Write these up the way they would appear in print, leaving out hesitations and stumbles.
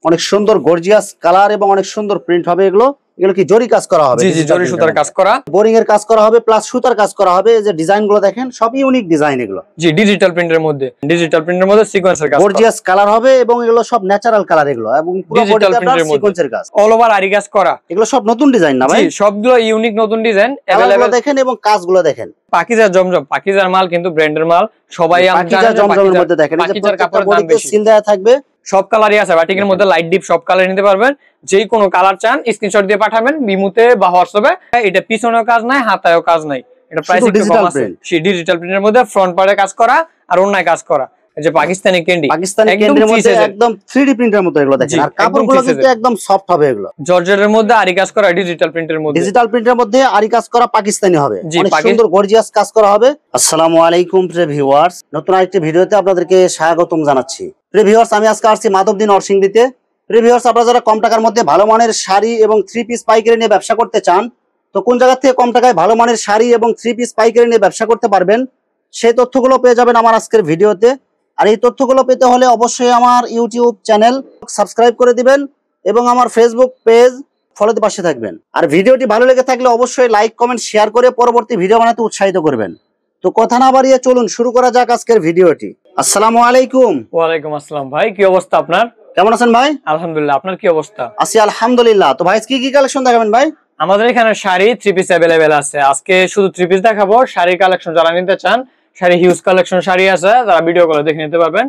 অনেক সুন্দর gorgeous colour এবং অনেক সুন্দর প্রিন্ট হবে এগুলো কি জরি কাজ করা হবে? জি জি, জরি সুতার কাজ করা, বোরিং এর কাজ করা হবে প্লাস সুতার কাজ করা হবে। এই যে ডিজাইন গুলো দেখেন সব ইউনিক ডিজাইন এগুলো। জি, ডিজিটাল প্রিন্টের মধ্যে সিকোয়েন্সের কাজ, গর্জিয়াস কালার হবে এবং এগুলো সব ন্যাচারাল কালার এগুলো, এবং পুরো বডিতে আপনার সিকোয়েন্সের কাজ, অল ওভার আরি কাজ করা। এগুলো সব নতুন ডিজাইন না ভাই? জি, সবগুলো ইউনিক নতুন ডিজাইন अवेलेबल দেখেন এবং কাজগুলো দেখেন। পাকিজা জমজম, পাকিজার মাল কিন্তু ব্র্যান্ডের মাল, সবাই পাকিজা জমজমের মধ্যে দেখেন এই যে প্রত্যেকটা বডিতে সিল দেয়া থাকবে, সব কালারই আছে। বাটিকের মধ্যে লাইট ডিপ সব কালার নিতে পারবেন। যেই কোনো কালার চান স্ক্রিনশট দিয়ে পাঠাবেন বিমুতে বা হোয়াটসঅ্যাপে। এটা পিছনেও কাজ নাই, হাতায়ও কাজ নাই, এটা প্রাইস একটু কম আছে। সেই ডিজিটাল প্রিন্টের মধ্যে ফ্রন্ট পার্টে কাজ করা আর অন্যায় কাজ করা। এই যে পাকিস্তানি ক্যান্ডি, পাকিস্তানি ক্যান্ডির মধ্যে একদম 3D প্রিন্টের মতো এগুলো দেখেন। আর কাপড়গুলো কিন্তু একদম সফট হবে এগুলো। জর্জেটের মধ্যে আরি কাজ করা, ডিজিটাল প্রিন্টের মধ্যে, ডিজিটাল প্রিন্টের মধ্যে আরি কাজ করা পাকিস্তানি হবে, অনেক সুন্দর গর্জিয়াস কাজ করা হবে। আসসালামু আলাইকুম প্রিয় ভিউয়ার্স, নতুন আরেকটি ভিডিওতে আপনাদেরকে স্বাগতম জানাচ্ছি। প্রিয় ভিউয়ার্স, আমি আজকে আসছি মাধবদী নরসিংদীতে। প্রিয় ভিউয়ার্স, আপনারা যারা কম টাকার মধ্যে ভালো মানের শাড়ি এবং 3 পিস পাইকারি নিয়ে ব্যবসা করতে চান, তো কোন জায়গা থেকে কম টাকায় ভালো মানের শাড়ি এবং 3 পিস পাইকারি নিয়ে ব্যবসা করতে পারবেন সেই তথ্যগুলো পেয়ে যাবেন আমার আজকের ভিডিওতে। আর এই তথ্যগুলো পেতে হলে অবশ্যই আমার ইউটিউব চ্যানেল সাবস্ক্রাইব করে দিবেন এবং আমার ফেসবুক পেজ ফলোতে পাশে থাকবেন। আর ভিডিওটি ভালো লেগে থাকলে অবশ্যই লাইক কমেন্ট শেয়ার করে পরবর্তী ভিডিও বানাতে উৎসাহিত করবেন। তো কথা না বাড়িয়ে চলুন শুরু করা যাক আজকের ভিডিওটি। আসসালামু আলাইকুম। ওয়ালাইকুম আসসালাম। ভাই কি অবস্থা আপনার? কেমন আছেন ভাই? আলহামদুলিল্লাহ, আপনার কি অবস্থা? আছি আলহামদুলিল্লাহ। তো ভাই কি কি কালেকশন দেখাবেন ভাই? আমাদের এখানে শাড়ি 3 পিস अवेलेबल আছে। আজকে শুধু 3 পিস দেখাবো। শাড়ি কালেকশন যারা নিতে চান, শাড়ি হিউজ কালেকশন শাড়ি আছে, যারা ভিডিও কলে দেখে নিতে পারবেন।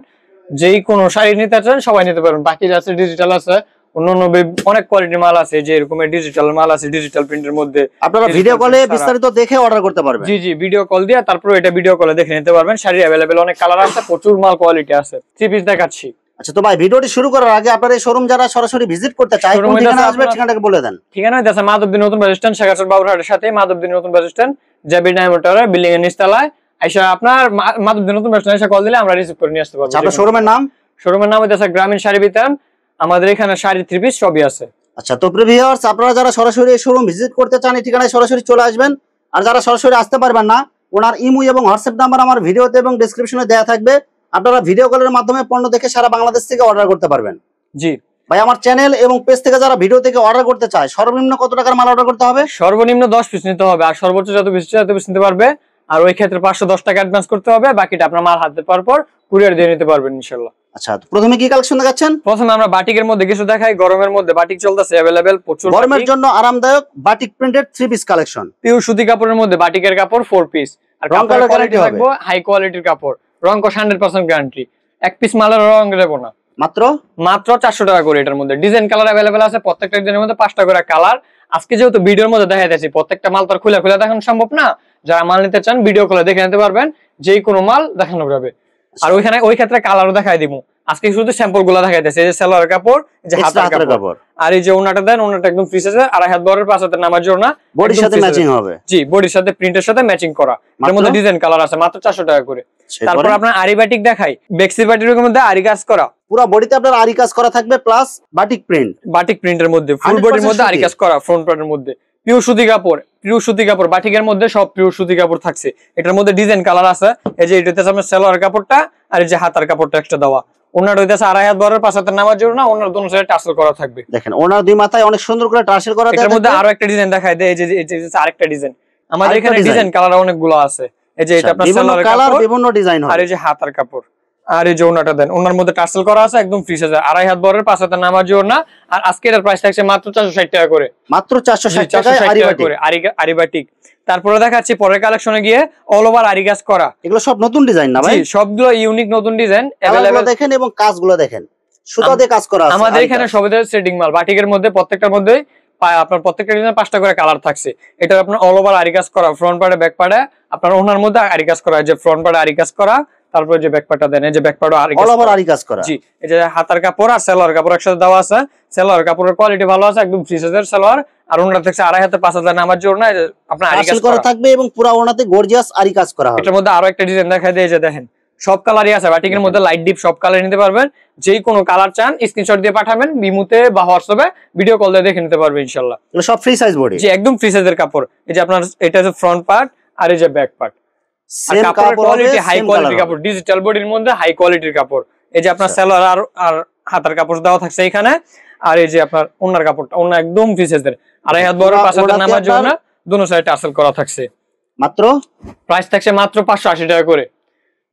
যেই কোনো শাড়ি নিতে চান সবাই নিতে পারবেন। বাকি আছে ডিজিটাল আছে, অন্যান্য অনেক কোয়ালিটির মাল আছে। যে এরকম ডিজিটাল মাল আছে, ডিজিটাল প্রিন্টের মধ্যে আপনারা ভিডিও কলে বিস্তারিত দেখে অর্ডার করতে পারবেন। জি জি, ভিডিও কল দিয়ে তারপর এটা ভিডিও কলে দেখে নিতে পারবেন। শাড়ি अवेलेबल অনেক কালার আছে, প্রচুর মাল কোয়ালিটি আছে। 3 পিস দেখাচ্ছি। আচ্ছা, তো ভাই ভিডিওটি শুরু করার আগে আপনার এই শোরুম যারা সরাসরি ভিজিট করতে চায় কোন ঠিকানা আসবে ঠিকানাটাকে বলে দেন। ঠিকানা আছে মাধবদী নতুন বাস স্ট্যান্ড, শেখাচর বাবুরহাটের সাথে মাধবদী নতুন bus stand, JB diamond tower building এর নিচতলায়। আইসা আপনার মাধবদী নতুন বাস স্ট্যান্ডে এসে কল দিলে আমরা রিসিভ করে নিয়ে আসতে পারবো। আপনার শোরুমের নাম? শোরুমের নাম হচ্ছে গ্রামীণ শাড়ি বিতান। আমাদের এখানে শাড়ি 3 পিস সবই আছে। আচ্ছা, তো প্রিয় ভিউয়ার্স, আপনারা যারা সরাসরি এই শোরুম ভিজিট করতে চান এই ঠিকানায় সরাসরি চলে আসবেন। আর যারা সরাসরি আসতে পারবেন না, ওনার ইমো এবং হোয়াটসঅ্যাপ নাম্বার আমার ভিডিওতে এবং ডেসক্রিপশনে দেওয়া থাকবে। আপনারা ভিডিও কলের মাধ্যমে পণ্য দেখে সারা বাংলাদেশ থেকে অর্ডার করতে পারবেন। জি ভাই, আমার চ্যানেল এবং পেজ থেকে যারা ভিডিও থেকে অর্ডার করতে চায় সর্বনিম্ন কত টাকার মাল অর্ডার করতে হবে? সর্বনিম্ন 10 পিস নিতে হবে, আর সর্বোচ্চ যত পিস নিতে পারবে। আর ওই ক্ষেত্রে 510 টাকা অ্যাডভান্স করতে হবে, বাকিটা আপনার মাল হাতে পাওয়ার পর কুরিয়ার দিয়ে নিতে পারবেন ইনশাআল্লাহ। আচ্ছা, তো প্রথমে কি কালেকশন দেখাচ্ছেন? প্রথমে আমরা বাটিকের মধ্যে কিছু দেখাই। গরমের মধ্যে বাটিক চলতেছে अवेलेबल প্রচুর। গরমের জন্য আরামদায়ক batik printed 3 piece collection, pure সুতি কাপড়ের মধ্যে বাটিকের কাপড় 4 পিস। আর কাপড়ের কোয়ালিটি থাকবে হাই কোয়ালিটির কাপড়, রং কস 100% গ্যারান্টি। এক পিস মালের রং দেব না, মাত্র 400 টাকা করে। এটার মধ্যে ডিজাইন কালার अवेलेबल আছে, প্রত্যেকটা ডিজাইনের মধ্যে 5টা করে কালার। আজকে যেহেতু ভিডিওর মধ্যে দেখাইতেছি, প্রত্যেকটা মাল তো খুলে দেখানো সম্ভব না। যারা মাল নিতে চান ভিডিও কলে দেখে নিতে পারবেন, যেই কোনো মাল দেখানো যাবে। আর ওই ক্ষেত্রে কালারও দেখাই দিব। আজকে শুধু স্যাম্পল গুলা দেখাইতেছে। এই যে সালোয়ার কাপড়, এই যে হাতের কাপড়, আর এই যে ওনাটা দেন, ওনাটা একদম ফ্রি সাইজ, আড়াই হাত বরের 5 হাতের নামার জন্য বডির সাথে ম্যাচিং হবে। জি, বডির সাথে প্রিন্টের সাথে ম্যাচিং করা। এর মধ্যে ডিজাইন কালার আছে, মাত্র 400 টাকা করে। তারপর আপনার আরি বাটিক দেখাই। বেক্সি বাটিকের মধ্যে আরি কাজ করা, পুরো বডিতে আপনার আরি কাজ করা থাকবে প্লাস বাটিক প্রিন্টের মধ্যে ফুল বডির মধ্যে আরি কাজ করা, ফ্রন্ট পার্টের মধ্যে পিওর সুতি কাপড়। বাটিকের মধ্যে সব পিওর সুতি কাপড় থাকছে। এটার মধ্যে ডিজাইন কালার আছে। এই যে এটাতে আপনার সালোয়ার কাপড়টা আর এই যে হাতার কাপড়টা একটা দেওয়া। ওনার হইতাছে আড়াই হাত বরের 5 হাতের নামার জন্য, ওনার দুই সাইডে টাসেল করা থাকবে। দেখেন ওনার দুই মাথায় অনেক সুন্দর করে টাসেল করা আছে। এর মধ্যে আরো একটা ডিজাইন দেখায় দেয়। এই যে আরেকটা ডিজাইন, আমাদের এখানে ডিজাইন কালার অনেকগুলো আছে। এই যে এটা আপনার সালোয়ার কাপড়, বিভিন্ন ডিজাইন হয়। আর এই যে হাতার কাপড়, আর এই যে ওনাটা দেন, ওনার মধ্যে টাসেল করা আছে, একদম ফ্রি সাইজ, আড়াই হাত বরের 5 হাতের নামার জন্য। আর আজকে এর প্রাইস থাকছে মাত্র 460 টাকা করে। মাত্র 460 টাকা করে আরি বাটিক। তারপরে দেখাচ্ছি পরের কালেকশনে গিয়ে অল ওভার আরি কাজ করা। এগুলো সব নতুন ডিজাইন না ভাই? সবগুলো ইউনিক নতুন ডিজাইন अवेलेबल দেখেন এবং কাজগুলো দেখেন, সুতা দিয়ে কাজ করা আছে। আমাদের এখানে সবই সেটিং মাল। বাটিকের মধ্যে প্রত্যেকটার মধ্যে আপনার প্রত্যেকটা ডিজাইনে 5টা করে কালার থাকছে। এটা আপনার অল ওভার আরি কাজ করা, ফ্রন্ট পার্টে ব্যাক পার্টে আপনার ওনার মধ্যে আরি কাজ করা, যে ফ্রন্ট পার্টে আরি কাজ করা, তারপরে যে ব্যাক পার্টটা দেন, এই যে ব্যাক পার্টও অল ওভার আরি কাজ করা। জি, এই যে হাতার কাপড় আর সালোয়ার কাপড় একসাথে দেওয়া আছে। সালোয়ার কাপড়ের কোয়ালিটি ভালো আছে, একদম ফ্রি সাইজের সালোয়ার। আর ওনাটা দেখছে আড়াই হাতে 5 হাতের নামার জন্য আপনার আরি কাজ করা থাকবে এবং পুরো ওনাতে গর্জিয়াস আরি কাজ করা হবে। এটার মধ্যে আরো একটা ডিজাইন দেখাই দেয়, যে দেখেন সব কালারই আছে। বাটিকের মধ্যে লাইট ডিপ সব কালার নিতে পারবেন। যেই কোনো কালার চান স্ক্রিনশট দিয়ে পাঠাবেন, বিমুতে বা হোয়াটসঅ্যাপে ভিডিও কল দিয়ে দেখে নিতে পারবেন ইনশাআল্লাহ। এগুলো সব ফ্রি সাইজ বডি। জি, একদম ফ্রি সাইজের কাপড়। এই যে আপনার এটা হচ্ছে ফ্রন্ট পার্ট আর এই যে ব্যাক পার্ট। সেম কাপড় কোয়ালিটি, হাই কোয়ালিটির কাপড়, ডিজিটাল বডির মধ্যে হাই কোয়ালিটির কাপড়। এই যে আপনার সালোয়ার আর হাতার কাপড় দেওয়া থাকছে এখানে। আর এই যে আপনার ওন্নার কাপড়টা, ওন্না একদম ফ্রি সাইজের, 2.5 বড় 5 হাতের নামার জন্য দুনো সাইডে টাসেল করা থাকছে। মাত্র প্রাইস থাকছে মাত্র 580 টাকা করে,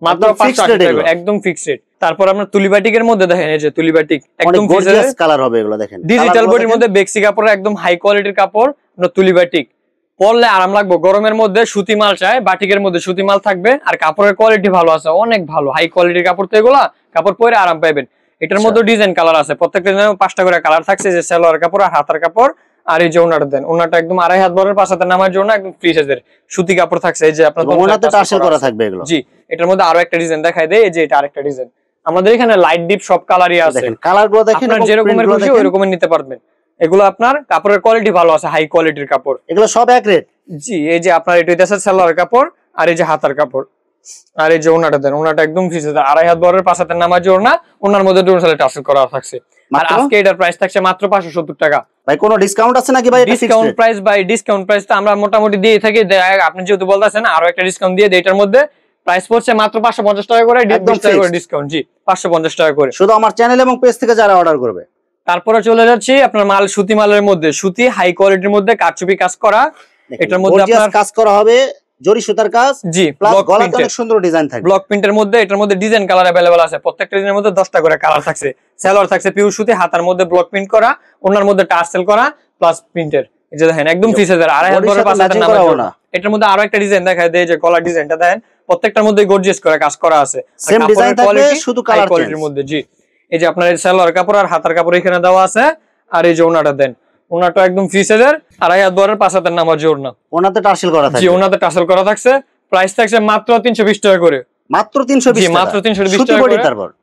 মাত্র 580 টাকা করে, একদম ফিক্সড রেট। তারপর আপনার তুলি বাটিকের মধ্যে দেখেন, এই যে তুলি বাটিক একদম গর্জিয়াস কালার হবে এগুলো, দেখেন ডিজিটাল বডির মধ্যে বেক্সি কাপড়, একদম হাই কোয়ালিটির কাপড়। তুলি বাটিক পরলে আরাম লাগবে, গরমের মধ্যে সুতি মাল চাই, বাটিকের মধ্যে সুতি মাল থাকবে, আর কাপড়ের কোয়ালিটি ভালো আছে, অনেক ভালো হাই কোয়ালিটির কাপড়। তো এগুলা কাপড় পরে আরাম পাবেন। এটার মধ্যে ডিজাইন কালার আছে, প্রত্যেকটা ডিজাইনে 5টা করে কালার থাকছে, যে সালোয়ার কাপড় আর হাতার কাপড়। আর এই যে ওনাটা দেন, ওনাটা একদম 2.5 হাত বড় 5 হাতের নামার জন্য একদম ফ্রি সাইজের সুতি কাপড় থাকছে। এই যে আপনার ওনাতে টাসেল করা থাকবে এগুলো। জি, এটার মধ্যে আরো একটা ডিজাইন দেখাই দেই, এই যে এটা আরেকটা ডিজাইন। আমাদের এখানে লাইট ডিপ সব কালারই আছে, দেখেন কালারগুলো দেখেন, আপনার যেরকমের খুশি ওই রকমের নিতে পারবেন। এগুলো আপনার কাপড়ের কোয়ালিটি ভালো আছে, হাই কোয়ালিটির কাপড়, এগুলো সব এক রেট। জি, এই যে আপনার এটা হইতাছে সালোয়ার কাপড়, আর এই যে হাতার কাপড়, আর এই যে ওনাটা দেন, ওনাটা একদম ফ্রি সাইজের 2.5 হাত বড় 5 হাতের নামার জন্য ওনার মধ্যে দুটো সাইডে টাসেল করা থাকছে। আর আজকে এটার প্রাইস থাকছে মাত্র 570 টাকা। ভাই কোনো ডিসকাউন্ট আছে নাকি ভাই? ডিসকাউন্ট প্রাইস ভাই, ডিসকাউন্ট প্রাইস তো আমরা মোটামুটি দিয়ে থাকি, আপনি যেহেতু বলতেছেন আরো একটা ডিসকাউন্ট দিয়ে দেই। এটার মধ্যে প্রাইস পড়ছে মাত্র 550 টাকা করে, 20 টাকা করে ডিসকাউন্ট। জি, 550 টাকা করে শুধু আমার চ্যানেল এবং পেজ থেকে যারা অর্ডার করবে। তারপরে চলে যাচ্ছি আপনার মাল, সুতি মালের মধ্যে, সুতি হাই কোয়ালিটির মধ্যে কারচুপি কাজ করা। এটার মধ্যে আপনার কাজ করা হবে, জরি সুতার কাজ। জি, ব্লক গলাতে অনেক সুন্দর ডিজাইন থাকবে, ব্লক প্রিন্টের মধ্যে। এটার মধ্যে ডিজাইন কালার अवेलेबल আছে, প্রত্যেকটা ডিজাইনের মধ্যে 10টা করে কালার থাকছে। সালোয়ার থাকছে পিওর সুতি, হাতার মধ্যে ব্লক প্রিন্ট করা, ওনার মধ্যে টাসেল করা প্লাস প্রিন্টের। এই যে দেখেন একদম ফ্রি সাইজের 2.5 হাত বড় 5 হাতের নামার জন্য। এটার মধ্যে আরো একটা ডিজাইন দেখায় দেই, যে কলার ডিজাইনটা দেখেন, প্রত্যেকটার মধ্যে গর্জিয়াস করে কাজ করা আছে, সেম ডিজাইন থাকবে, শুধু কালার কোয়ালিটির মধ্যে। জি, এই যে আপনার সালোয়ার কাপড় আর হাতার কাপড় এখানে দেওয়া আছে। আর এই যে ওনাটা দেন, ওনাটা একদম ফ্রি সাইজের 2.5 হাত বড় 5 হাতের নামার জন্য, ওনাতে টাসেল করা থাকবে। জি, ওনাতে টাসেল করা থাকছে। প্রাইস থাকছে মাত্র 320 টাকা করে, মাত্র 320 টাকা, মাত্র 320 টাকা করে।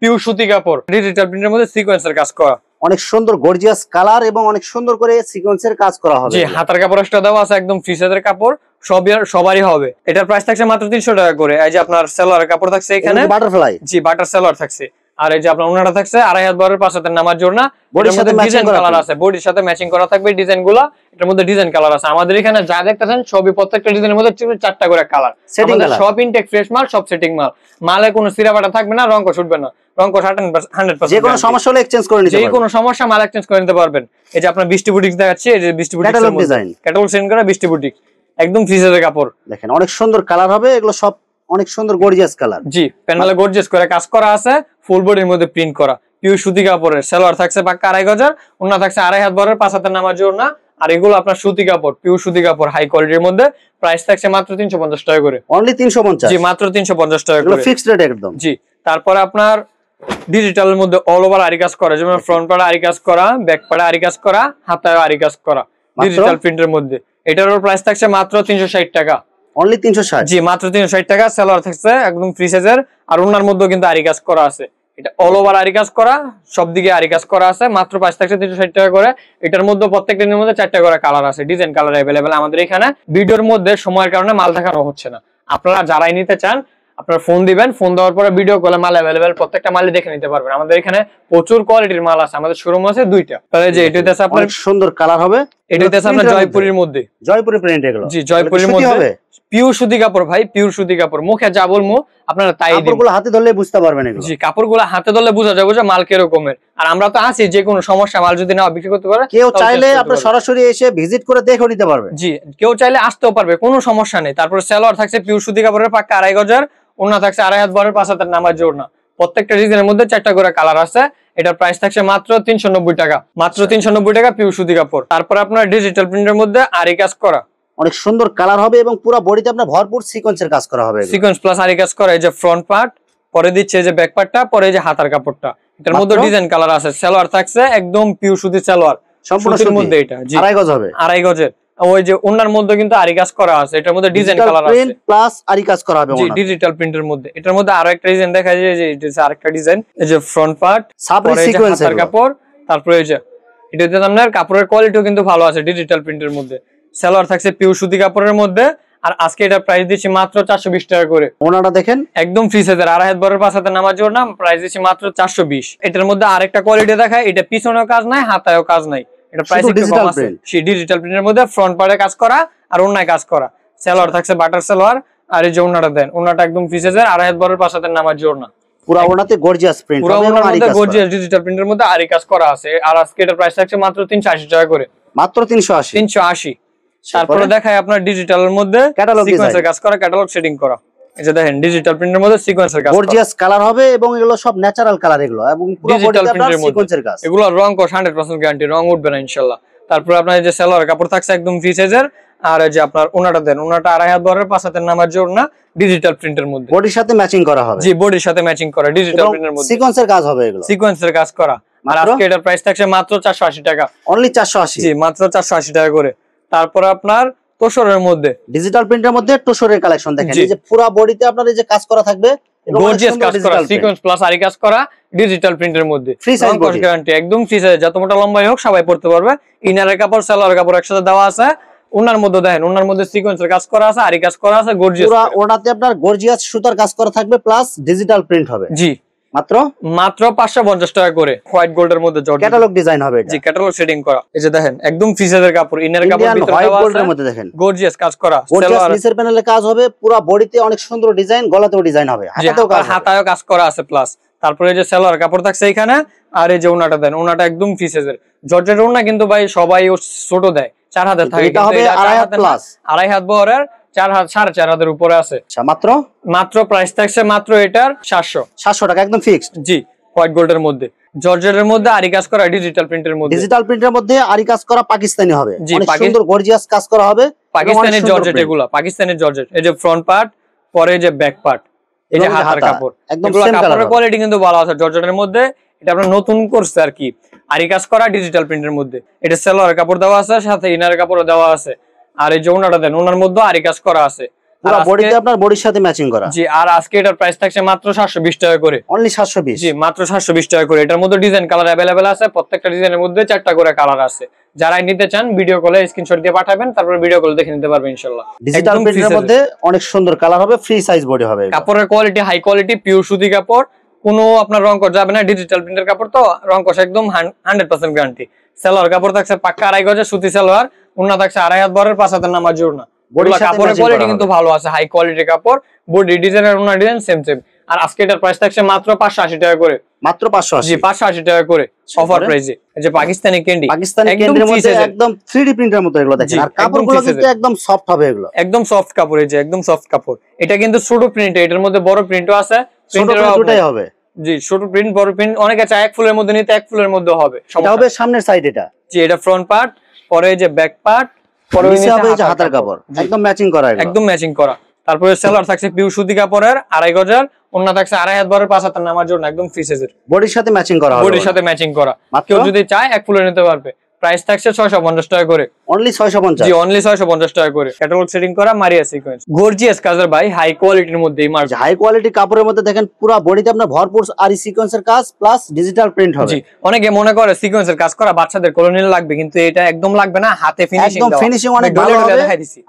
পিওর সুতি কাপড়, ডিজিটাল প্রিন্টের মধ্যে সিকোয়েন্সের কাজ করা, অনেক সুন্দর গর্জিয়াস কালার এবং অনেক সুন্দর করে সিকোয়েন্সের কাজ করা হবে। জি, হাতার কাপড় একটা দেওয়া আছে, একদম ফ্রি সাইজের কাপড়, সবারই হবে। এটার প্রাইস থাকছে মাত্র 300 টাকা করে। এই যে আপনার সালোয়ার কাপড় থাকছে এখানে বাটারফ্লাই, জি, বাটার সালোয়ার থাকছে। আর এই যে আপনার ওনাটা থাকছে 2.5 হাত বড় 5 হাতের নামার জন্য, বডির সাথে ম্যাচিং কালার আছে, বডির সাথে ম্যাচিং করা থাকবে ডিজাইনগুলো। এটার মধ্যে ডিজাইন কালার আছে। আমাদের এখানে যা দেখতেছেন সবই প্রত্যেকটা ডিজাইনের মধ্যে 4টা করে কালার। আমাদের সব ইনটেক ফ্রেশ মাল, সব সেটিং মাল, মালে কোনো সিরাবাটা থাকবে না, রং উঠবে না, রং 100%। যে কোনো সমস্যা হলে এক্সচেঞ্জ করে নিতে পারবেন, যে কোনো সমস্যা মাল এক্সচেঞ্জ করে নিতে পারবেন। এই যে আপনার 20 বুটিক দেখাচ্ছি, এই যে 20 boutique catalogue design, catalogue send করা 20 বুটিক, একদম ফ্রি সাইজের কাপড়। দেখেন অনেক সুন্দর কালার হবে, এগুলো সব অনেক সুন্দর গর্জিয়াস কালার। জি, প্যানেলে গর্জিয়াস করে কাজ করা আছে, ফুল বডির মধ্যে প্রিন্ট করা, পিওর সুতি কাপড়ের। সালোয়ার থাকছে পাক্কা 2.5 গজের, ওন্না থাকছে 2.5 হাত বড় 5 হাতের নামার জন্য। আর এগুলো আপনার সুতি কাপড়, পিওর সুতি কাপড়, হাই কোয়ালিটির মধ্যে। প্রাইস থাকছে মাত্র 350 টাকা করে, অনলি 350। জি, মাত্র 350 টাকা করে, ফিক্সড রেট একদম। জি, তারপরে আপনার ডিজিটালের মধ্যে অল ওভার আরি কাজ করা, যেমন ফ্রন্ট পাড়া আরি কাজ করা, ব্যাক পাড়া আরি কাজ করা, হাতায় আরি কাজ করা, ডিজিটাল প্রিন্টের মধ্যে। এটারও প্রাইস থাকছে মাত্র 360 টাকা, অনলি 360। জি, মাত্র 360 টাকা। সালোয়ার থাকছে একদম ফ্রি সাইজের, আর ওনার মধ্যেও কিন্তু আরি কাজ করা আছে। এটা অল ওভার আরি কাজ করা, সব দিকে আরি কাজ করা আছে। মাত্র প্রাইস থাকছে 360 টাকা করে। এটার মধ্যে প্রত্যেকটার মধ্যে 4টা করে কালার আছে, ডিজাইন কালার अवेलेबल আমাদের এখানে। ভিডিওর মধ্যে সময়ের কারণে মাল দেখানো হচ্ছে না, আপনারা যারাই নিতে চান আপনারা ফোন দিবেন, ফোন দেওয়ার পরে ভিডিও কলে মাল अवेलेबल, প্রত্যেকটা মালই দেখে নিতে পারবেন। আমাদের এখানে প্রচুর কোয়ালিটির মাল আছে, আমাদের শোরুম আছে 2টা। তাহলে যে এটাতে আছে আপনার সুন্দর কালার হবে, এটাতে আছে আপনার জয়পুরের মধ্যে, জয়পুরি প্রিন্ট এগুলো। জি, জয়পুরের মধ্যে পিওর সুতি কাপড় ভাই, পিওর সুতি কাপড়। মুখে যা বলবো আপনারা তাই দিবেন, কাপড়গুলো হাতে ধরলে বুঝতে পারবেন এগুলো। জি, কাপড়গুলো হাতে ধরলে বোঝা যাবে যে মাল কি রকমের। আর আমরা তো আছি, যে কোনো সমস্যা মাল যদি না বিক্রি করতে পারে, কেউ চাইলে আপনি সরাসরি এসে ভিজিট করে দেখে নিতে পারবেন। জি, কেউ চাইলে আসতেও পারবে, কোনো সমস্যা নেই। তারপরে সালোয়ার থাকছে পিওর সুতি কাপড়ের পাক্কা 2.5 গজের, ওন্না থাকছে 2.5 হাত বড় 5 হাতের নামার জন্য। প্রত্যেকটা ডিজাইনের মধ্যে 4টা করে কালার আছে। এটার প্রাইস থাকছে মাত্র 390 টাকা, মাত্র 390 টাকা, পিওর সুতি কাপড়। তারপর আপনার ডিজিটাল প্রিন্টের মধ্যে আরি কাজ করা, অনেক সুন্দর কালার হবে এবং পুরো বডিতে আপনার ভরপুর সিকোয়েন্সের কাজ করা হবে, সিকোয়েন্স প্লাস আরি কাজ করা। এই যে ফ্রন্ট পার্ট, পরে দিচ্ছে যে ব্যাক পার্টটা, পরে এই যে হাতার কাপড়টা। এটার মধ্যে ডিজাইন কালার আছে। সালোয়ার থাকছে একদম পিওর সুতি সালোয়ার, সম্পূর্ণ সুতির মধ্যে। এটা জি 2.5 গজ হবে, 2.5 গজের। ওই যে ওনার মধ্যে কিন্তু আরি কাজ করা আছে, এটার মধ্যে ডিজাইন কালার আছে, প্রিন্ট প্লাস আরি কাজ করা হবে, জি, ডিজিটাল প্রিন্টের মধ্যে। এটার মধ্যে আরো একটা ডিজাইন দেখা যায়, যে এটা আরেকটা ডিজাইন, এই যে ফ্রন্ট পার্ট, পরে এই যে হাতার কাপড়, তারপরে এই যে এটাতে আপনার কাপড়ের কোয়ালিটিও কিন্তু ভালো আছে, ডিজিটাল প্রিন্টের মধ্যে। সালোয়ার থাকছে পিওর সুতি কাপড়ের মধ্যে। আর আজকে এটা প্রাইস দিচ্ছি মাত্র 420 টাকা করে। ওনাটা দেখেন একদম ফ্রি সাইজের, 2.5 হাত বড় 5 হাতের নামার জন্য প্রাইস দিচ্ছি মাত্র 420। এটার মধ্যে আরেকটা কোয়ালিটি দেখায়, এটা পিছনেও কাজ নাই, হাতায়ও কাজ নাই, এটা প্রাইস একটু কম আছে। সেই ডিজিটাল প্রিন্টের মধ্যে ফ্রন্ট পার্টে কাজ করা আর ওন্নায় কাজ করা। সালোয়ার থাকছে বাটার সালোয়ার, আর এই যে ওন্নাটা দেন, ওন্নাটা একদম ফ্রি সাইজের, 2.5 হাত বড় 5 হাতের নামার জন্য। পুরো ওনাতে গর্জিয়াস প্রিন্ট হবে এবং আরি কাজ, গর্জিয়াস ডিজিটাল প্রিন্টের মধ্যে আরি কাজ করা আছে। আর আজকে এটার প্রাইস থাকছে মাত্র 380 টাকা করে, মাত্র 380। তারপরে দেখায় আপনার ডিজিটালের মধ্যে সিকোয়েন্সের কাজ করা, ক্যাটালগ সেটিং করা। এই যে দেখেন ডিজিটাল প্রিন্টের মধ্যে সিকোয়েন্সের কাজ, গর্জিয়াস কালার হবে এবং এগুলো সব ন্যাচারাল কালার এগুলো, এবং পুরো বডিতে আপনার সিকোয়েন্সের কাজ। এগুলো রং কস 100% গ্যারান্টি, রং উঠবে না ইনশাআল্লাহ। তারপর আপনার এই যে সালোয়ার কাপড় থাকছে একদম ফ্রি সাইজের, আর এই যে আপনার ওনাটা দেন, ওনাটা 2.5 হাত বহরের 5 হাতের নামার জন্য ডিজিটাল প্রিন্টের মধ্যে বডির সাথে ম্যাচিং করা হবে। জি, বডির সাথে ম্যাচিং করা ডিজিটাল প্রিন্টের মধ্যে সিকোয়েন্সের কাজ হবে, এগুলো সিকোয়েন্সের কাজ করা। আর আজকে এটার প্রাইস থাকছে মাত্র 480 টাকা, অনলি 480। জি, মাত্র 480 টাকা করে। তারপর আপনার তোশরের মধ্যে ডিজিটাল প্রিন্টের মধ্যে তোশরের কালেকশন দেখেন, এই যে পুরো বডিতে আপনার এই যে কাজ করা থাকবে, গর্জিয়াস কাজ করা, সিকোয়েন্স প্লাস আরি কাজ করা ডিজিটাল প্রিন্টের মধ্যে, ফ্রি সাইজ বডি গ্যারান্টি, একদম ফ্রি সাইজ, যত মোটা লম্বাই হোক সবাই পড়তে পারবে। ইনারের কাপড় সালোয়ার কাপড় একসাথে দেওয়া আছে। ওনার মধ্যে দেখেন, ওনার মধ্যে সিকোয়েন্সের কাজ করা আছে, আরি কাজ করা আছে, গর্জিয়াস, পুরো ওনাতে আপনার গর্জিয়াস সুতার কাজ করা থাকবে প্লাস ডিজিটাল প্রিন্ট হবে। জি, মাত্র 550 টাকা করে, হোয়াইট গোল্ডের মধ্যে জর্জেট ক্যাটালগ ডিজাইন হবে এটা। জি, ক্যাটালগ শেডিং করা। এই যে দেখেন একদম ফ্রি সাইজের কাপড়, ইনারের কাপড় ভিতরে হোয়াইট দেওয়া গোল্ডের আছে, মধ্যে দেখেন গর্জিয়াস কাজ করা, গর্জিয়াস নিচের প্যানেলে কাজ হবে, পুরো বডিতে অনেক সুন্দর ডিজাইন, গলাতেও ডিজাইন হবে, হাতাতেও কাজ, হাতায়ও কাজ করা আছে প্লাস। তারপরে এই যে সালোয়ার কাপড় থাকছে এখানে, আর এই যে ওনাটা দেন, ওনাটা একদম ফ্রি সাইজের জর্জেটের ওনা, কিন্তু ভাই সবাই ছোট দেয়, 4 হাতের থাকে, এটা হবে 2.5 হাত প্লাস, 2.5 হাত বহরের 4 হাত 4.5 হাতের উপরে আছে। মাত্র প্রাইস থাকছে মাত্র এটার 700 টাকা, একদম ফিক্সড। জি, হোয়াইট গোল্ডের মধ্যে জর্জেটের মধ্যে আরি কাজ করা, ডিজিটাল প্রিন্টের মধ্যে, ডিজিটাল প্রিন্টের মধ্যে আরি কাজ করা পাকিস্তানি হবে, অনেক সুন্দর গর্জিয়াস কাজ করা হবে, পাকিস্তানি জর্জেট, এগুলা পাকিস্তানি জর্জেট। এই যে ফ্রন্ট পার্ট, পরে এই যে ব্যাক পার্ট, এই যে হাতার কাপড়, একদম সেম কাপড়ের কোয়ালিটি কিন্তু ভালো আছে জর্জেটের মধ্যে। এটা আমরা নতুন করছে আর কি, আরি কাজ করা ডিজিটাল প্রিন্টের মধ্যে। এটা সালোয়ার কাপড় দেওয়া আছে, সাথে ইনারের কাপড় দেওয়া আছে, আর এই যে ওনাটা দেন, ওনার মধ্যে আরি কাজ করা আছে, পুরো বডিতে আপনার বডির সাথে ম্যাচিং করা। জি, আর আজকে এটার প্রাইস থাকছে মাত্র 720 টাকা করে, অনলি 720। জি, মাত্র 720 টাকা করে। এটার মধ্যে ডিজাইন কালার अवेलेबल আছে, প্রত্যেকটা ডিজাইনের মধ্যে 4টা করে কালার আছে। যারা নিতে চান ভিডিও কলে স্ক্রিনশট দিয়ে পাঠাবেন, তারপর ভিডিও কল দেখে নিতে পারবেন ইনশাআল্লাহ। ডিজিটাল প্রিন্টের মধ্যে অনেক সুন্দর কালার হবে, ফ্রি সাইজ বডি হবে, কাপড়ের কোয়ালিটি হাই কোয়ালিটি, পিওর সুতি কাপড়, কোনো আপনার রং কষ যাবে না। ডিজিটাল প্রিন্টের কাপড় তো রং কষ একদম 100% গ্যারান্টি। সালোয়ার কাপড় থাকছে পাক্কা 2.5 গজের সুতি সালোয়ার, ওন্না থাকছে 2.5 হাত বহরের 5 হাতের নামার জন্য। কাপড়ের কোয়ালিটি কিন্তু ভালো আছে, হাই কোয়ালিটির কাপড়, বডি ডিজাইনের ওন্না ডিজাইন সেম সেম। আর আজকে এটার প্রাইস থাকছে মাত্র 580 টাকা করে, মাত্র 580। জি, 580 টাকা করে অফার প্রাইসে। এই যে পাকিস্তানি ক্যান্ডি, পাকিস্তানি ক্যান্ডির মধ্যে একদম 3D প্রিন্টের মতো এগুলো দেখেন, আর কাপড়গুলো কিন্তু একদম সফট হবে, এগুলো একদম সফট কাপড়, এই যে একদম সফট কাপড়। এটা কিন্তু ছোট প্রিন্ট, এটার মধ্যে বড় প্রিন্টও আছে, প্রিন্টেরটাই হবে। জি, ছোট প্রিন্ট বড় প্রিন্ট, অনেকে চায় এক ফুলের মধ্যে নিতে, এক ফুলের মধ্যে হবে, এটা হবে সামনের সাইড। এটা জি, এটা ফ্রন্ট পার্ট, পরে এই যে ব্যাক পার্ট, পরে নিচে হবে এই যে হাতার কাপড়, একদম ম্যাচিং করা, একদম ম্যাচিং করা। তারপরে সালোয়ার থাকছে পিওর সুতি কাপড়ের 2.5 গজের, ওন্না থাকছে 2.5 হাত বহরের 5 হাতের নামার জন্য, একদম ফ্রি সাইজের, বডির সাথে ম্যাচিং করা হবে, বডির সাথে ম্যাচিং করা। কেউ যদি চায় এক ফুলে নিতে পারবে। প্রাইস থাকছে 650 টাকা করে, অনলি 650। জি, অনলি 650 টাকা করে। ক্যাটালগ সেটিং করা, মারিয়া সিকোয়েন্স, গর্জিয়াস কাজের ভাই, হাই কোয়ালিটির মধ্যে। এই মার্ক হাই কোয়ালিটি কাপড়ের মধ্যে দেখেন, পুরো বডিতে আপনার ভরপুর আরি সিকোয়েন্সের কাজ প্লাস ডিজিটাল প্রিন্ট হবে। জি, অনেকে মনে করে সিকোয়েন্সের কাজ করা বাচ্চাদের কোলোনিয়াল লাগবে, কিন্তু এটা একদম লাগবে না, হাতে ফিনিশিং দাও, একদম ফিনিশিং অনেক ভালো হবে।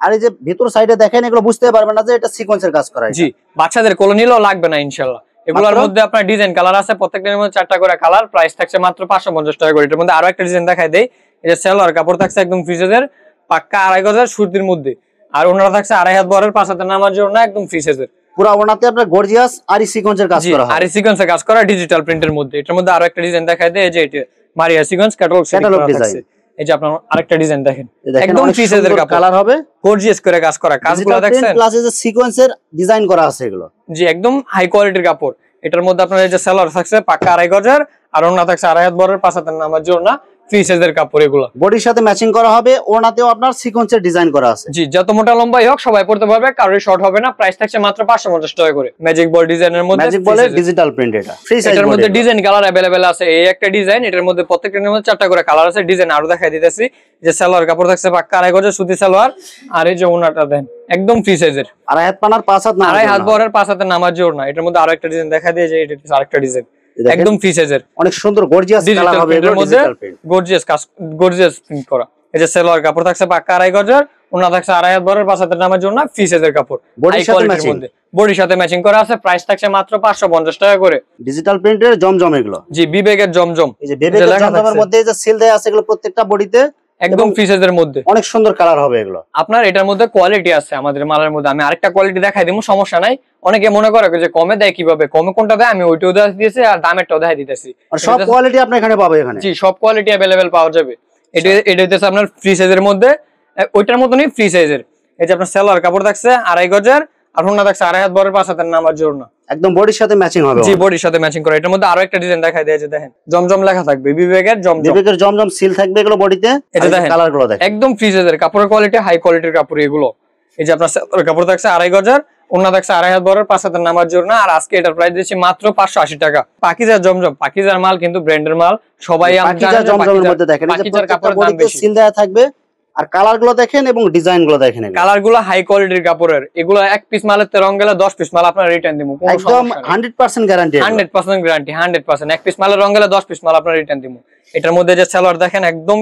আর এই যে ভিতর সাইডে দেখেন, এগুলো বুঝতে পারবেন না যে এটা সিকোয়েন্সের কাজ করা। জি, বাচ্চাদের কোলোনিয়ালও লাগবে না ইনশাআল্লাহ। এগুলোর মধ্যে আপনার ডিজাইন কালার আছে, প্রত্যেকটার মধ্যে 4টা করে কালার। প্রাইস থাকছে মাত্র 550 টাকা করে। এটার মধ্যে আরো একটা ডিজাইন দেখাই দেই। এই যে সালোয়ার কাপড় থাকছে একদম ফ্রি সাইজের, পাক্কা 2.5 গজের সুতির মধ্যে, আর ওনারা থাকছে 2.5 হাত বহরের 5 হাতের নামার জন্য, একদম ফ্রি সাইজের। পুরো ওনাতে আপনার গর্জিয়াস আরি সিকোয়েন্সের কাজ করা হবে, আরি সিকোয়েন্সের কাজ করা ডিজিটাল প্রিন্টের মধ্যে। এটার মধ্যে আরো একটা ডিজাইন দেখাই দেই। এই যে এটা মারিয়া সিকোয়েন্স ক্যাটালগ ডিজাইন। এই যে আপনার আরেকটা ডিজাইন দেখেন, একদম ফ্রি সাইজের কালার হবে, গর্জিয়াস করে কাজ করা, কাজগুলো দেখছেন, প্লাস এই যে সিকোয়েন্সের ডিজাইন করা আছে এগুলো। জি, একদম হাই কোয়ালিটির কাপড়। এটার মধ্যে আপনার এই যে সালোয়ার থাকছে পাক্কা 2.5 গজের, আর ওন্না থাকছে 2.5 হাত বহরের 5 হাতের নামার জন্য, ফ্রি সাইজের কাপড়। এগুলো বডির সাথে ম্যাচিং করা হবে, ওনাতেও আপনার সিকোয়েন্সের ডিজাইন করা আছে। জি, যত মোটা লম্বাই হোক সবাই পড়তে পারবে, কারোর শর্ট হবে না। প্রাইস থাকছে মাত্র 550 টাকা করে। ম্যাজিক বল ডিজাইনের মধ্যে, ম্যাজিক বলের ডিজিটাল প্রিন্ট, এটা ফ্রি সাইজ। এটার মধ্যে ডিজাইন কালার अवेलेबल আছে। এই একটা ডিজাইন, এটার মধ্যে প্রত্যেকটার মধ্যে 4টা করে কালার আছে। ডিজাইন আরো দেখাই দিতেছি। যে সালোয়ার কাপড় থাকছে পাক্কা 2.5 গজের সুতি সালোয়ার, আর এই যে ওনাটা দেন একদম ফ্রি সাইজের, 2.5 হাত পানার 5 হাত না, 2.5 হাত বহরের 5 হাতের নামার জন্য। এটার মধ্যে আরো একটা ডিজাইন দেখাই দিয়ে, যে এটা আরেকটা ডিজাইন একদম ফ্রি সাইজের, অনেক সুন্দর গর্জিয়াস কালার হবে, এর মধ্যে গর্জিয়াস কাজ, গর্জিয়াস প্রিন্ট করা। এই যে সালোয়ার কাপড় থাকছে পাক্কা 2.5 গজের, ওনা থাকছে 2.5 হাত বহরের 5 হাতের নামার জন্য, ফ্রি সাইজের কাপড়, হাই কোয়ালিটির মধ্যে, বডির সাথে ম্যাচিং করা আছে। প্রাইস থাকছে মাত্র 550 টাকা করে। ডিজিটাল প্রিন্টের জমজম এগুলো। জি, বিবেকের জমজম। এই যে বিবেকের জমজমের মধ্যে এই যে সিল দেয়া আছে, এগুলো প্রত্যেকটা বডিতে একদম ফ্রি সাইজের মধ্যে অনেক সুন্দর কালার হবে এগুলো। আপনার এটার মধ্যে কোয়ালিটি আছে আমাদের মালের মধ্যে, আমি আরেকটা কোয়ালিটি দেখাই দিব, সমস্যা নাই। অনেকে মনে করে যে কমে দেয়, কিভাবে কমে কোনটা দেয়, আমি ওইটাও দেখাই দিয়েছি আর দামেরটাও দেখাই দিতেছি। সব কোয়ালিটি আপনি এখানে পাবেন এখানে। জি, সব কোয়ালিটি अवेलेबल পাওয়া যাবে। এটা হচ্ছে আপনার ফ্রি সাইজের মধ্যে, ওইটার মতনই ফ্রি সাইজের। এই যে আপনার সালোয়ার কাপড় থাকছে 2.5 গজের, আর ওড়না থাকছে 2.5 হাত বরের 5 হাতের নামার জন্য, একদম বডির সাথে ম্যাচিং হবে। জি, বডির সাথে ম্যাচিং করে। এটার মধ্যে আরো একটা ডিজাইন দেখাই দেয়, যে দেখেন জমজম লেখা থাকবে, বিবেকের জমজম সিল থাকবে এগুলো বডিতে। এটা দেখেন কালারগুলো দেখেন, একদম ফ্রি সাইজের কাপড়ের কোয়ালিটি, হাই কোয়ালিটির কাপড় এগুলো। এই যে আপনার সালোয়ার কাপড় থাকছে 2.5 গজের, ওড়না থাকছে 2.5 হাত বরের 5 হাতের নামার জন্য। আর আজকে এটার প্রাইস দিচ্ছি মাত্র 580 টাকা। পাকিজার জমজম, পাকিজার মাল কিন্তু ব্র্যান্ডের মাল, সবাই পাকিজার জমজমের মধ্যে দেখেন পাকিজার কাপড়ের দাম বেশি, সিল দেয়া থাকবে। আর কালার গুলো দেখেন এবং ডিজাইন গুলো দেখেন, কালার গুলো হাই কোয়ালিটির কাপড়ের। এগুলো এক পিস মালের রং গেলে 10 পিস মাল আপনার রিটার্ন দিব, একদম 100% গ্যারান্টি, 100% গ্যারান্টি, 100%। এক পিস মালের রং গেলে 10 পিস মাল আপনার রিটার্ন দিব। এটার মধ্যে যে সালোয়ার দেখেন একদম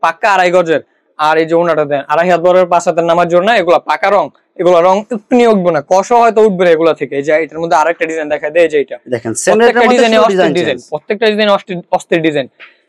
পাক্কা 2.5 গজের, আর এই যে ওনাটা দেন 2.5 হাত বরের 5 হাতের নামার জন্য। এগুলো পাকা রং, এগুলো রং একটু নিয়ে উঠবে না, কষও হয়তো উঠবে না এগুলো থেকে। এই যে এটার মধ্যে আরেকটা ডিজাইন দেখায় দেয়, যে এটা দেখেন প্রত্যেকটা ডিজাইন অস্থির ডিজাইন।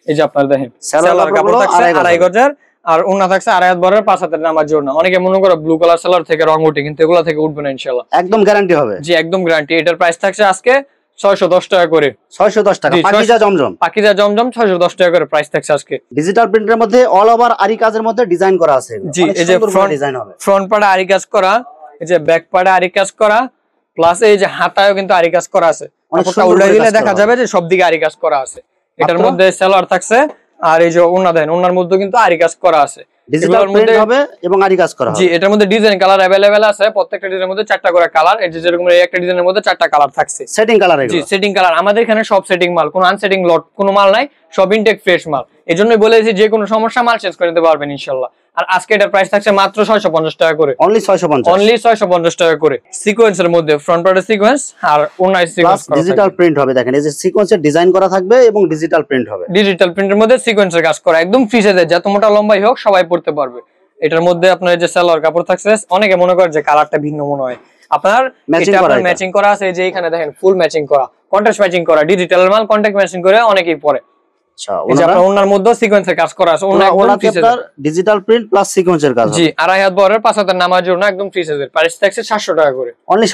এই যে আপনার দেখেন সালোয়ার কাপড় থাকছে 2.5 গজের, আর ওড়না থাকছে 2.5 হাত বরের 5 হাতের নামার জন্য। অনেকে মনে করে ব্লু কালার সালোয়ার থেকে রং উঠে, কিন্তু এগুলো থেকে উঠবে না ইনশাআল্লাহ, একদম গ্যারান্টি হবে। জি, একদম গ্যারান্টি। এটার প্রাইস থাকছে আজকে 610 টাকা করে। 610 টাকা পাকিজা জমজম, পাকিজা জমজম 610 টাকা করে প্রাইস থাকছে আজকে। ডিজিটাল প্রিন্টের মধ্যে অল ওভার আরি কাজের মধ্যে ডিজাইন করা আছে। জি, এই যে ফ্রন্ট পাড়ে আরি কাজ করা, এই যে ব্যাক পাড়ে আরি কাজ করা, প্লাস এই যে হাতায়ও কিন্তু আরি কাজ করা আছে। কাপড়টা উল্টে দিলে দেখা যাবে যে সব দিকে আরি কাজ করা আছে। এটার মধ্যে সালোয়ার থাকছে, আর এই যে ওড়না দেন, ওড়নার মধ্যে কিন্তু আরি কাজ করা আছে। ডিজিটাল প্রিন্ট হবে এবং আরি কাজ করা হবে। জি, এটার মধ্যে ডিজাইন কালার अवेलेबल আছে। প্রত্যেকটা ডিজাইনের মধ্যে 4টা করে কালার। এই যে যেরকম এই একটা ডিজাইনের মধ্যে 4টা কালার থাকছে, সেটিং কালার। এগুলো জি, সেটিং কালার। আমাদের এখানে সব সেটিং মাল, কোনো আনসেটিং লট কোনো মাল নাই, সব ইনটেক ফ্রেশ মাল। এজন্যই বলেছি যে কোনো সমস্যা মাল চেঞ্জ করে নিতে পারবেন ইনশাআল্লাহ। আর আজকে এটার প্রাইস থাকছে মাত্র 650 টাকা করে, অনলি 650 টাকা করে। সিকোয়েন্সের মধ্যে ফ্রন্ট পার্টে সিকোয়েন্স আর ওনার সিকোয়েন্স করা, ডিজিটাল প্রিন্ট হবে। দেখেন এই যে সিকোয়েন্সের ডিজাইন করা থাকবে এবং ডিজিটাল প্রিন্ট হবে। ডিজিটাল প্রিন্টের মধ্যে সিকোয়েন্সের কাজ করা, একদম ফ্রি সাইজের, যত মোটা লম্বাই হোক সবাই পড়তে পারবে। এটার মধ্যে আপনার যে সালোয়ার কাপড় থাকছে, অনেকে মনে করে যে কালারটা ভিন্ন মনে হয়, আপনার ম্যাচিং করা আছে। এই যে এখানে দেখেন ফুল ম্যাচিং করা, কন্ট্রাস্ট ম্যাচিং করা, ডিজিটাল মাল কন্ট্রাস্ট ম্যাচিং করে অনেকেই পরে। আচ্ছা, এই যে আপনার ওনার মধ্যে সিকোয়েন্সের কাজ করা আছে, ওনা একদম ফ্রি সাইজের, ডিজিটাল প্রিন্ট প্লাস সিকোয়েন্সের কাজ। জি, 2.5 হাত বরের 5 হাতের নামার জন্য একদম ফ্রি সাইজের। প্রাইস থাকছে 700 টাকা করে, অনলি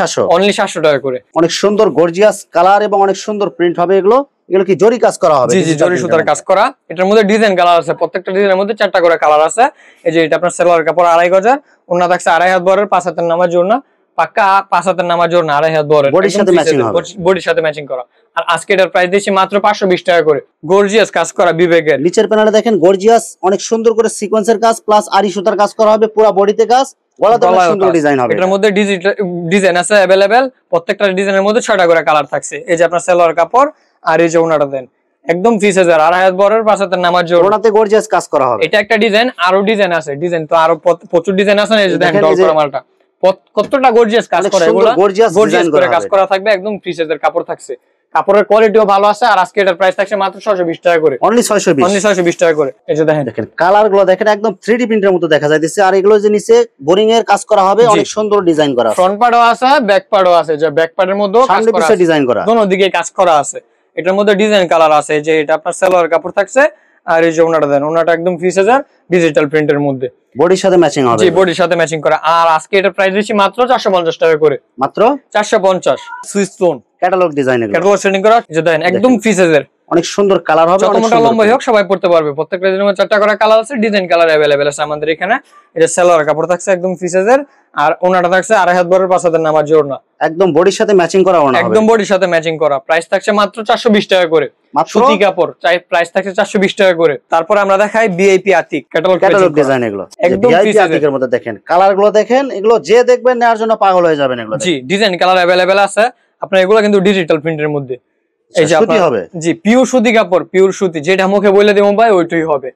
700 টাকা করে। অনেক সুন্দর গর্জিয়াস কালার এবং অনেক সুন্দর প্রিন্ট হবে এগুলো। এগুলো কি জরি কাজ করা হবে? জি, জরি সুতার কাজ করা। এটার মধ্যে ডিজাইন কালার আছে, প্রত্যেকটা ডিজাইনের মধ্যে 4টা করে কালার আছে। এই যে এটা আপনার সালোয়ার কাপড় 2.5 গজের, ওড়না থাকছে 2.5 হাত বরের 5 হাতের নামার জন্য, পাক্কা 5 হাতের নামার জন্য 2.5 হাত বরের, বডির সাথে ম্যাচিং হবে, বডির সাথে ম্যাচিং করা। আর আজকে এটার প্রাইস দিচ্ছি মাত্র 520 টাকা করে। গর্জিয়াস কাজ করা বিবেকের। নিচের প্যানেলে দেখেন গর্জিয়াস অনেক সুন্দর করে সিকোয়েন্সের কাজ প্লাস আরি সুতার কাজ করা হবে, পুরো বডিতে কাজ, গলাতে অনেক সুন্দর ডিজাইন হবে। এটার মধ্যে ডিজাইন আছে अवेलेबल, প্রত্যেকটা ডিজাইনের মধ্যে 6টা করে কালার থাকছে। এই যে আপনার সালোয়ার কাপড় আর এই যে ওনাটা দেন একদম ফ্রি সাইজের, 2.5 হাত বরের 5 হাতের নামার জন্য। ওনাতে গর্জিয়াস কাজ করা হবে। এটা একটা ডিজাইন, আরো ডিজাইন আছে, ডিজাইন তো আরো প্রচুর ডিজাইন আছে। এই যে দেখেন ডল করা মালটা কতটা গর্জিয়াস কাজ করা, এগুলো গর্জিয়াস করে কাজ করা থাকবে, একদম ফ্রি সাইজের কাপড় থাকছে। কাপড়ের কোয়ালিটিও ভালো আছে। আর আজকে এটার প্রাইস থাকছে মাত্র 620 টাকা করে, অনলি 620 টাকা করে। এই যে দেখেন কালার গুলো দেখেন একদম 3D প্রিন্টের মতো দেখা যাইতেছে। আর এগুলো যে নিচে বোরিং এর কাজ করা হবে, অনেক সুন্দর ডিজাইন করা আছে। ফ্রন্ট পার্টও আছে, ব্যাক পার্টও আছে। যে ব্যাক পার্টের মধ্যেও কাজ করা আছে, ডিজাইন করা, দোনো দিকে কাজ করা আছে। এটার মধ্যে ডিজাইন কালার আছে। যে এটা আপনার সালোয়ার কাপড় থাকছে, আর এই যে ওনাটা দেন, ওনাটা একদম ফ্রি সাইজের ডিজিটাল প্রিন্টের মধ্যে, বডির সাথে ম্যাচিং হবে। জি, বডির সাথে ম্যাচিং করা। আর আজকে এটার প্রাইস দিচ্ছি মাত্র 450 টাকা করে, মাত্র 450। Switch stone catalogue design, catalogue setting করা। যে দেখেন একদম ফ্রি সাইজের, অনেক সুন্দর কালার হবে, যত মোটা লম্বা হোক সবাই পড়তে পারবে। প্রত্যেকটা ডিজাইনের মধ্যে 4টা করে কালার আছে, ডিজাইন কালার अवेलेबल আছে আমাদের এখানে। এটা সালোয়ার কাপড় থাকছে একদম ফ্রি সাইজের, আর ওনাটা থাকছে 2.5 হাত বরের 5 হাতের নামার জন্য, একদম বডির সাথে ম্যাচিং করা ওনা হবে, একদম বডির সাথে ম্যাচিং করা। প্রাইস থাকছে মাত্র 420 টাকা করে, সুতি কাপড় চাই, প্রাইস থাকছে 420 টাকা করে। তারপর আমরা দেখাই ভিআইপি আতিক ক্যাটালগ ডিজাইন। এগুলো একদম ভিআইপি আতিকের মধ্যে দেখেন কালার গুলো দেখেন, এগুলো যে দেখবেন নেওয়ার জন্য পাগল হয়ে যাবেন এগুলো। জি, ডিজাইন কালার अवेलेबल আছে আপনার। এগুলো কিন্তু ডিজিটাল প্রিন্টের মধ্যে। এই যে সুতি হবে, জি, পিওর সুতি কাপড়, পিওর সুতি, যেটা মুখে বলে দেবো ভাই ওইটাই হবে,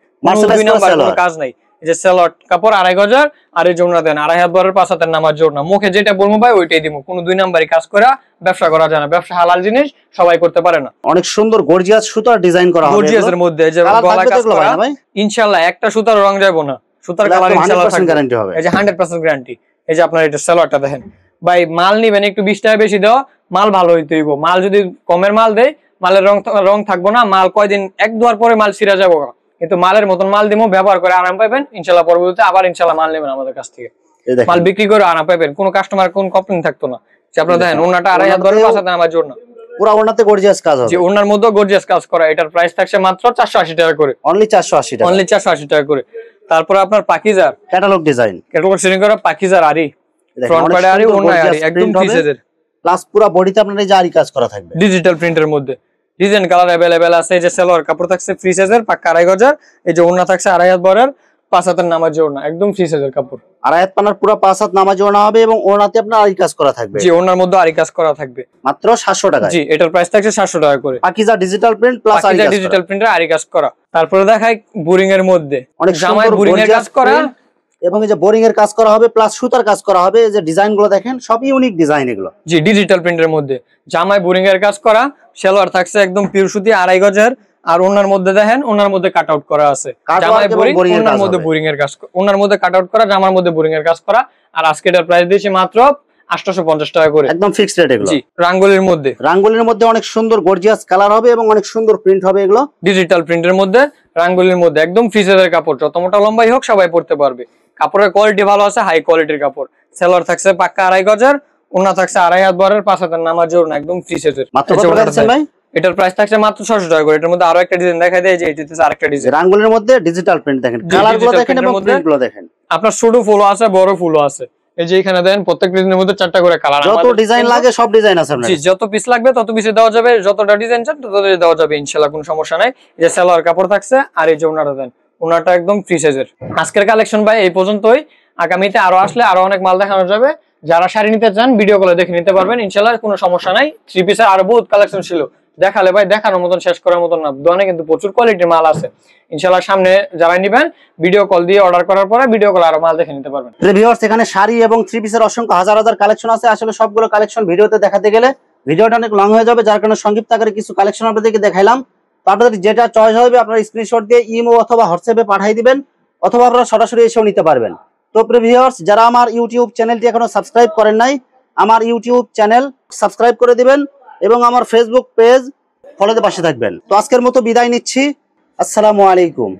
দুই নাম্বার কোনো কাজ নাই। এই যে সালোয়ার কাপড় 2.5 গজের, আর এই জন্য দেন 2.5 হাত বরের 5 হাতের নামার জন্য। মুখে যেটা বলবো ভাই ওইটাই দিব, কোনো দুই নাম্বারই কাজ করে ব্যবসা করা যায় না। ব্যবসা হালাল জিনিস, সবাই করতে পারে না। অনেক সুন্দর গর্জিয়াস সুতার ডিজাইন করা হবে, গর্জিয়াসের মধ্যে যে গলা কাজ করা, ইনশাআল্লাহ একটা সুতার রং যাবে না, সুতার কালার ইনশাআল্লাহ থাকবে, গ্যারান্টি হবে। এই যে 100% গ্যারান্টি। এই যে আপনার এটা সালোয়ারটা দেখেন ভাই, মাল নিবেন একটু 20 টাকা বেশি দাও, মাল ভালো হইতে হইব। মাল যদি কমের মাল দেয়, মালের রং থাকবো না, মাল কয়দিন এক দুয়ার পরে মাল ছিঁড়া যাবো, কিন্তু মালের মতন মাল দিমো, ব্যবহার করে আরাম পাবেন ইনশাআল্লাহ। পরবর্তীতে আবার ইনশাআল্লাহ মাল নেবেন আমাদের কাছ থেকে, মাল বিক্রি করে আরাম পাবেন, কোনো কাস্টমার কোন কমপ্লেইন থাকতো না। যে আপনারা দেখেন ওনাটা 2.5 হাত বড় 5 হাত নামার জন্য পুরো ওনাতে গর্জিয়াস কাজ হবে। জি, ওনার মধ্যে গর্জিয়াস কাজ করা। এটার প্রাইস থাকছে মাত্র 480 টাকা করে, অনলি 480 টাকা, অনলি 480 টাকা করে। তারপর আপনার পাকিজার ক্যাটালগ ডিজাইন, ক্যাটালগ সেটিং করা পাকিজার আরি, ফ্রন্ট পার্টে আরি, ওন্না আরি, একদম 3 সাইজের, প্লাস পুরো বডিতে আপনার এই যে আরি কাজ করা থাকবে ডিজিটাল প্রিন্টের মধ্যে। ডিজাইন কালার अवेलेबल আছে। এই যে সালোয়ার কাপড় থাকছে ফ্রি সাইজের, পাক্কা 2.5 গজের। এই যে ওন্না থাকছে 2.5 হাত বড়ের, 5 হাতের নামাজি ওন্না, একদম ফ্রি সাইজের কাপড়। 2.5 হাত পানার পুরো 5 হাত নামাজি ওন্না হবে এবং ওন্নাতে আপনার আরি কাজ করা থাকবে। জি, ওন্নার মধ্যে আরি কাজ করা থাকবে মাত্র 700 টাকা। জি, এটার প্রাইস থাকছে 700 টাকা করে। পাকিজা ডিজিটাল প্রিন্ট প্লাস আরি কাজ, ডিজিটাল প্রিন্টের আরি কাজ করা। তারপরে দেখাই বোরিং এর মধ্যে অনেক জামাই বোরিং এর কাজ করা, এবং এই যে বোরিং এর কাজ করা হবে প্লাস সুতার কাজ করা হবে। এই যে ডিজাইন গুলো দেখেন সব ইউনিক ডিজাইন এগুলো। জি, ডিজিটাল প্রিন্টের মধ্যে জামাই বোরিং এর কাজ করা, সালোয়ার থাকছে একদম পিওর সুতি 2.5 গজের। আর ওনার মধ্যে দেখেন ওনার মধ্যে কাট আউট করা আছে, জামাই বোরিং, ওনার মধ্যে বোরিং এর কাজ, ওনার মধ্যে কাট আউট করা, জামার মধ্যে বোরিং এর কাজ করা। আর আজকে এটার প্রাইস দিয়েছি মাত্র 850 টাকা করে, একদম ফিক্সড রেট এগুলো। জি, রাঙ্গুলির মধ্যে অনেক সুন্দর গর্জিয়াস কালার হবে এবং অনেক সুন্দর প্রিন্ট হবে এগুলো। ডিজিটাল প্রিন্টের মধ্যে, রাঙ্গুলির মধ্যে একদম ফ্রি সাইজের কাপড়, যত মোটা লম্বাই হোক সবাই পরতে পারবে। কাপড়ের কোয়ালিটি ভালো আছে, হাই কোয়ালিটির কাপড়। সালোয়ার থাকছে পাক্কা 2.5 গজের, ওন্না থাকছে 2.5 হাত বড়ের, 5 হাতের নামাজি ওন্না, একদম ফ্রি সাইজের। মাত্র কত টাকা ভাই? এটার প্রাইস থাকছে মাত্র 600 টাকা করে। এটার মধ্যে আরো একটা ডিজাইন দেখাই দেয়, যে এটাতে আরেকটা ডিজাইন রাঙ্গুলির মধ্যে ডিজিটাল প্রিন্ট দেখেন, কালারগুলো দেখেন এবং প্রিন্টগুলো দেখেন। আপনার ছোট ফুলও আছে, বড় ফুলও আছে। এই যে এখানে দেখেন প্রত্যেক ডিজাইনের মধ্যে 4টা করে কালার, যত ডিজাইন লাগে সব ডিজাইন আছে আপনার। জি, যত পিস লাগবে তত পিসে দেওয়া যাবে, যতটা ডিজাইন চান ততটা দেওয়া যাবে ইনশাআল্লাহ, কোনো সমস্যা নাই। এই যে সালোয়ার কাপড় থাকছে, আর এই যে ওন্নাটা দেন, ওন্নাটা একদম ফ্রি সাইজের। আজকের কালেকশন ভাই এই পর্যন্তই। আগামীতে আরো আসলে আরো অনেক মাল দেখানো যাবে। যারা শাড়ি নিতে চান ভিডিও কলে দেখে নিতে পারবেন ইনশাআল্লাহ, কোনো সমস্যা নাই। 3 পিসের আরো বহুত কালেকশন ছিল, দেখালে ভাই দেখানোর মতন শেষ করার মতন না। দোকানে কিন্তু প্রচুর কোয়ালিটির মাল আছে ইনশাআল্লাহ। সামনে যারা নিবেন ভিডিও কল দিয়ে অর্ডার করার পরে ভিডিও কল আরো মাল দেখে নিতে পারবেন। ভিউয়ার্স, এখানে শাড়ি এবং 3 পিসের অসংখ্য হাজার হাজার কালেকশন আছে। আসলে সবগুলো কালেকশন ভিডিওতে দেখাতে গেলে ভিডিওটা অনেক লং হয়ে যাবে, যার কারণে সংক্ষিপ্ত আকারে কিছু কালেকশন আপনাদেরকে দেখাইলাম। তো আপনাদের যেটা চয়েস হবে আপনারা স্ক্রিনশট দিয়ে ইমো অথবা হোয়াটসঅ্যাপে পাঠিয়ে দিবেন, অথবা আপনারা সরাসরি এসেও নিতে পারবেন। তো ভিউয়ার্স, যারা আমার ইউটিউব চ্যানেলটি এখনো সাবস্ক্রাইব করেন নাই, আমার ইউটিউব চ্যানেল সাবস্ক্রাইব করে দিবেন এবং আমার ফেসবুক পেজ ফলোতে পাশে থাকবেন। তো আজকের মতো বিদায় নিচ্ছি, আসসালামু আলাইকুম।